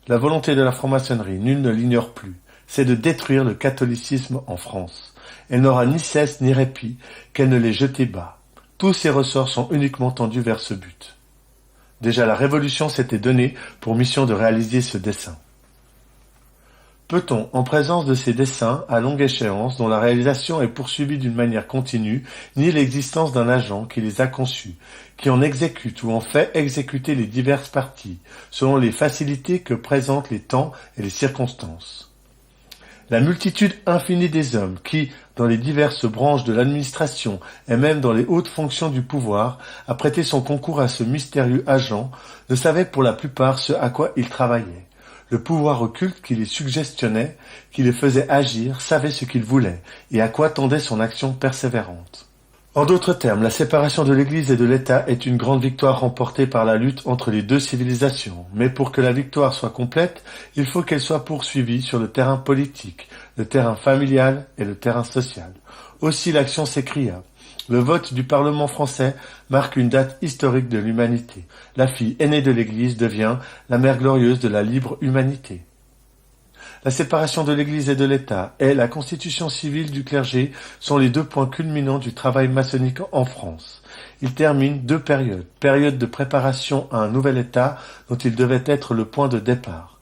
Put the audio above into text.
La volonté de la franc-maçonnerie, nul ne l'ignore plus, c'est de détruire le catholicisme en France. Elle n'aura ni cesse ni répit qu'elle ne l'ait jeté bas. Tous ses ressorts sont uniquement tendus vers ce but. Déjà la Révolution s'était donnée pour mission de réaliser ce dessein. Peut-on, en présence de ces desseins à longue échéance, dont la réalisation est poursuivie d'une manière continue, nier l'existence d'un agent qui les a conçus, qui en exécute ou en fait exécuter les diverses parties, selon les facilités que présentent les temps et les circonstances? La multitude infinie des hommes qui, dans les diverses branches de l'administration et même dans les hautes fonctions du pouvoir, a prêté son concours à ce mystérieux agent, ne savait pour la plupart ce à quoi il travaillait. Le pouvoir occulte qui les suggestionnait, qui les faisait agir, savait ce qu'il voulait et à quoi tendait son action persévérante. En d'autres termes, la séparation de l'Église et de l'État est une grande victoire remportée par la lutte entre les deux civilisations. Mais pour que la victoire soit complète, il faut qu'elle soit poursuivie sur le terrain politique, le terrain familial et le terrain social. Aussi l'action s'écria. Le vote du Parlement français marque une date historique de l'humanité. La fille aînée de l'Église devient la mère glorieuse de la libre humanité. La séparation de l'Église et de l'État et la constitution civile du clergé sont les deux points culminants du travail maçonnique en France. Il termine deux périodes. Période de préparation à un nouvel État dont il devait être le point de départ.